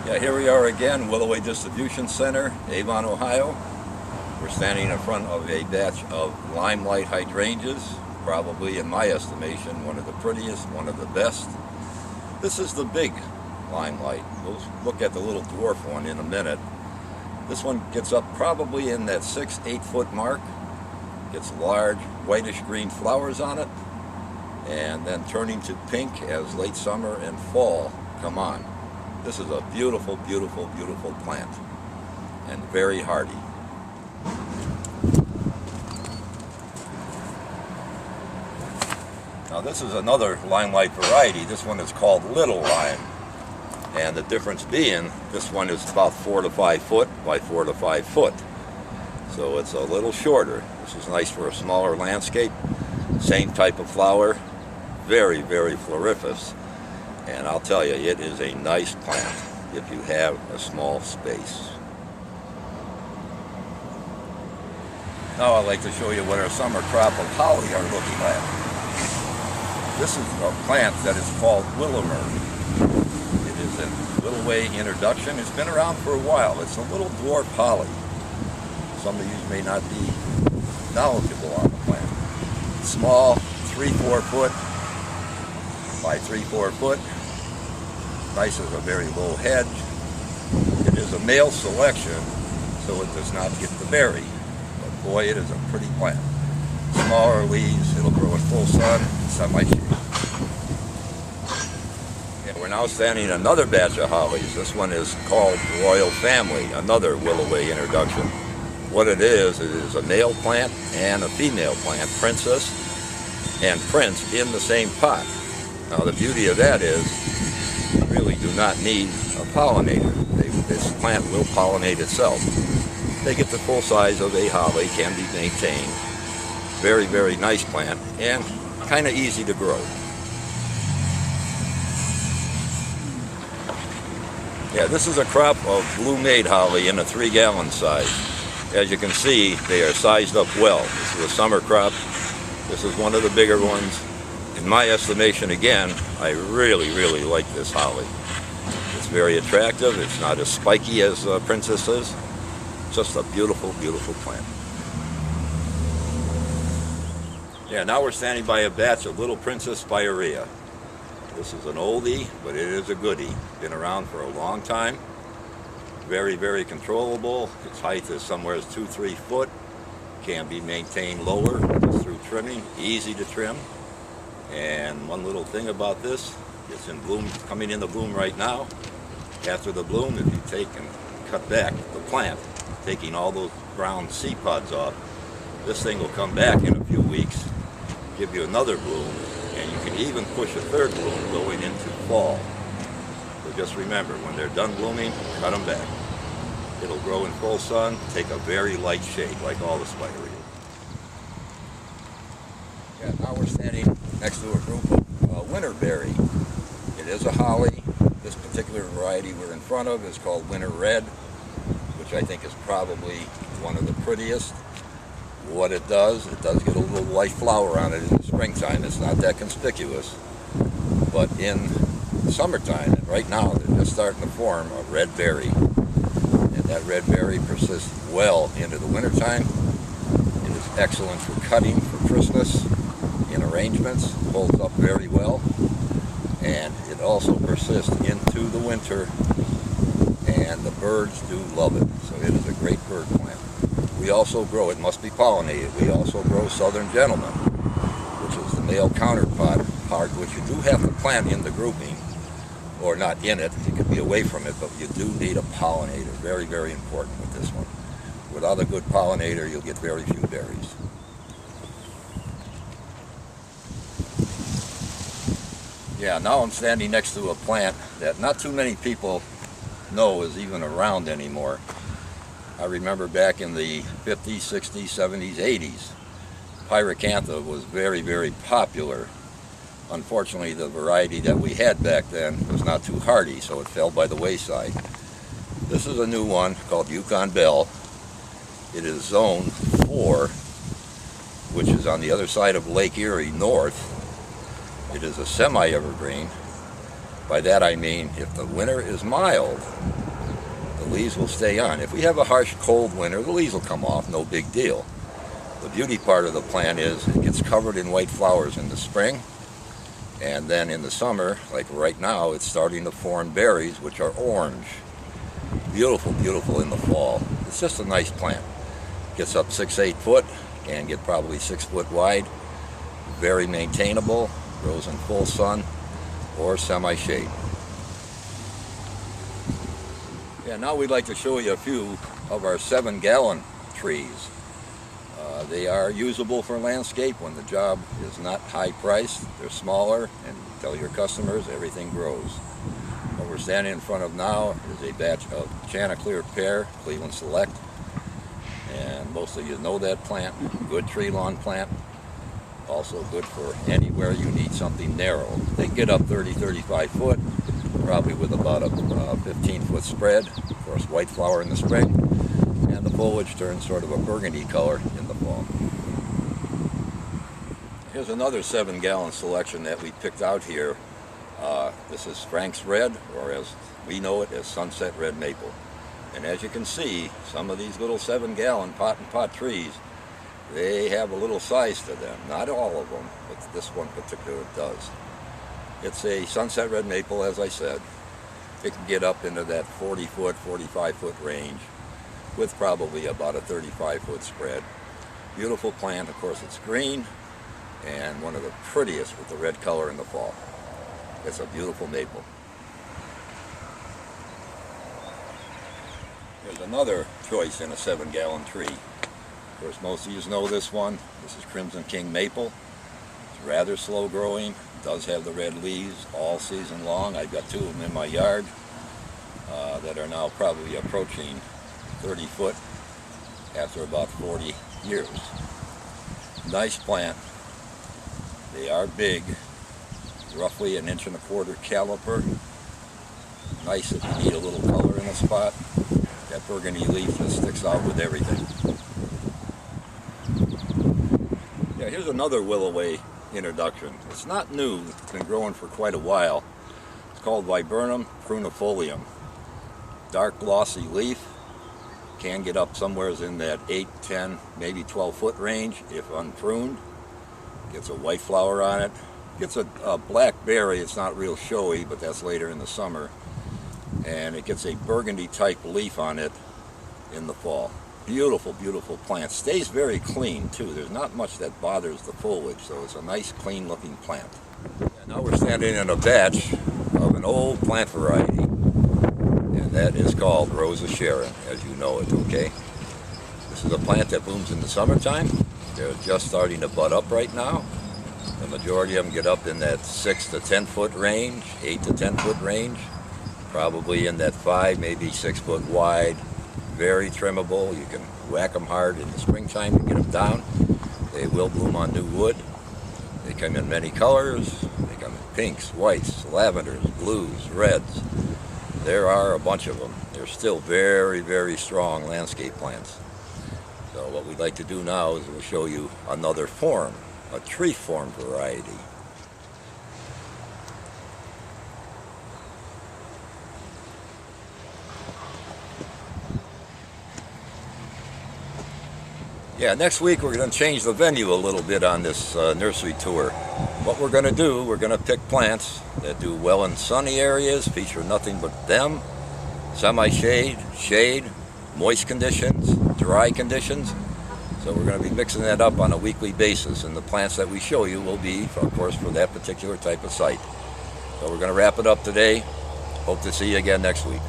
Yeah, here we are again, Avon Distribution Center, Avon, Ohio. We're standing in front of a batch of limelight hydrangeas, probably in my estimation one of the prettiest, one of the best. This is the big limelight. We'll look at the little dwarf one in a minute. This one gets up probably in that 6-8 foot mark, gets large whitish green flowers on it, and then turning to pink as late summer and fall come on. This is a beautiful, beautiful, beautiful plant, and very hardy. Now this is another limelight variety. This one is called Little Lime, and the difference being this one is about 4 to 5 foot by 4 to 5 foot. So it's a little shorter. This is nice for a smaller landscape. Same type of flower, very, very floriferous. And I'll tell you, it is a nice plant if you have a small space. Now I'd like to show you what our summer crop of holly are looking like. This is a plant that is called Willimer. It is a little way introduction. It's been around for a while. It's a little dwarf holly. Some of you may not be knowledgeable on the plant. Small, 3-4 foot by 3-4 foot. Nice as a very low hedge. It is a male selection, so it does not get the berry. But boy, it is a pretty plant. Smaller leaves, it'll grow in full sun, semi-shade. And we're now standing in another batch of hollies. This one is called Royal Family, another Willow-Way introduction. What it is a male plant and a female plant, Princess and Prince, in the same pot. Now the beauty of that is you really do not need a pollinator. This plant will pollinate itself. They get the full size of a holly, can be maintained. Very, very nice plant and kind of easy to grow. Yeah, this is a crop of Blue Maid holly in a 3-gallon size. As you can see, they are sized up well. This is a summer crop. This is one of the bigger ones. In my estimation, again, I really, really like this holly. It's very attractive. It's not as spiky as Princess is. Just a beautiful, beautiful plant. Yeah, now we're standing by a batch of Little Princess Spirea. This is an oldie, but it is a goodie. Been around for a long time. Very, very controllable. Its height is somewhere 2-3 foot. Can be maintained lower just through trimming. Easy to trim. And one little thing about this, it's in bloom, coming into bloom right now. After the bloom, if you take and cut back the plant, taking all those brown seed pods off, this thing will come back in a few weeks, give you another bloom, and you can even push a third bloom going into fall. So just remember, when they're done blooming, cut them back. It'll grow in full sun, take a very light shade like all the spirea. Yeah, now we're standing next to a group of winterberry. It is a holly. This particular variety we're in front of is called Winter Red, which I think is probably one of the prettiest. What it does get a little white flower on it in the springtime. It's not that conspicuous. But in the summertime, and right now, they're just starting to form a red berry. And that red berry persists well into the wintertime. It is excellent for cutting for Christmas in arrangements, holds up very well, and it also persists into the winter, and the birds do love it. So it is a great bird plant. We also grow, it must be pollinated, we also grow Southern Gentleman, which is the male counterpart, which you do have to plant in the grouping, or not in it, you could be away from it, but you do need a pollinator. Very, very important with this one. Without a good pollinator, you'll get very few berries. Yeah, now I'm standing next to a plant that not too many people know is even around anymore. I remember back in the 50s, 60s, 70s, 80s, Pyracantha was very, very popular. Unfortunately, the variety that we had back then was not too hardy, so it fell by the wayside. This is a new one called Yukon Belle. It is zone 4, which is on the other side of Lake Erie north. It is a semi-evergreen. By that I mean if the winter is mild, the leaves will stay on. If we have a harsh cold winter, the leaves will come off, no big deal. The beauty part of the plant is it gets covered in white flowers in the spring, and then in the summer, like right now, it's starting to form berries, which are orange. Beautiful, beautiful in the fall. It's just a nice plant. Gets up 6-8 foot, can get probably 6 foot wide. Very maintainable, grows in full sun or semi-shade. Yeah, now we'd like to show you a few of our 7-gallon trees. They are usable for landscape when the job is not high priced. They're smaller, and tell your customers everything grows. What we're standing in front of now is a batch of Chanticleer pear, Cleveland Select. And most of you know that plant. Good tree lawn plant. Also good for anywhere you need something narrow. They get up 30-35 foot, probably with about a 15-foot spread. Of course, white flower in the spring, and the foliage turns sort of a burgundy color in the fall. Here's another 7-gallon selection that we picked out here. This is Frank's Red, or as we know it as Sunset Red Maple. And as you can see, some of these little 7-gallon pot trees, they have a little size to them. Not all of them, but this one particular does. It's a Sunset Red Maple, as I said. It can get up into that 40-foot, 45-foot range with probably about a 35-foot spread. Beautiful plant. Of course, it's green and one of the prettiest with the red color in the fall. It's a beautiful maple. Here's another choice in a 7-gallon tree. Of course, most of you know this one. This is Crimson King Maple. It's rather slow growing. Does have the red leaves all season long. I've got 2 of them in my yard that are now probably approaching 30 foot after about 40 years. Nice plant. They are big, roughly 1 1/4 inch caliper. Nice if you need a little color in a spot. That burgundy leaf just sticks out with everything. Yeah, here's another Willoway introduction. It's not new, it's been growing for quite a while. It's called Viburnum prunifolium. Dark glossy leaf, can get up somewhere in that 8, 10, maybe 12 foot range if unpruned. Gets a white flower on it. Gets a black berry. It's not real showy, but that's later in the summer. And it gets a burgundy type leaf on it in the fall. Beautiful, beautiful plant. Stays very clean too. There's not much that bothers the foliage, so it's a nice clean looking plant. And now we're standing in a batch of an old plant variety, and that is called Rosa Sharon, as you know it, okay? This is a plant that blooms in the summertime. They're just starting to bud up right now. The majority of them get up in that 6 to 10 foot range, 8 to 10 foot range, probably in that 5, maybe 6 foot wide. Very trimmable. You can whack them hard in the springtime to get them down. They will bloom on new wood. They come in many colors. They come in pinks, whites, lavenders, blues, reds. There are a bunch of them. They're still very, very strong landscape plants. So what we'd like to do now is we'll show you another form, a tree form variety. Yeah, next week we're going to change the venue a little bit on this nursery tour. What we're going to do, we're going to pick plants that do well in sunny areas, feature nothing but them, semi-shade, shade, moist conditions, dry conditions. So we're going to be mixing that up on a weekly basis, and the plants that we show you will be, of course, for that particular type of site. So we're going to wrap it up today. Hope to see you again next week.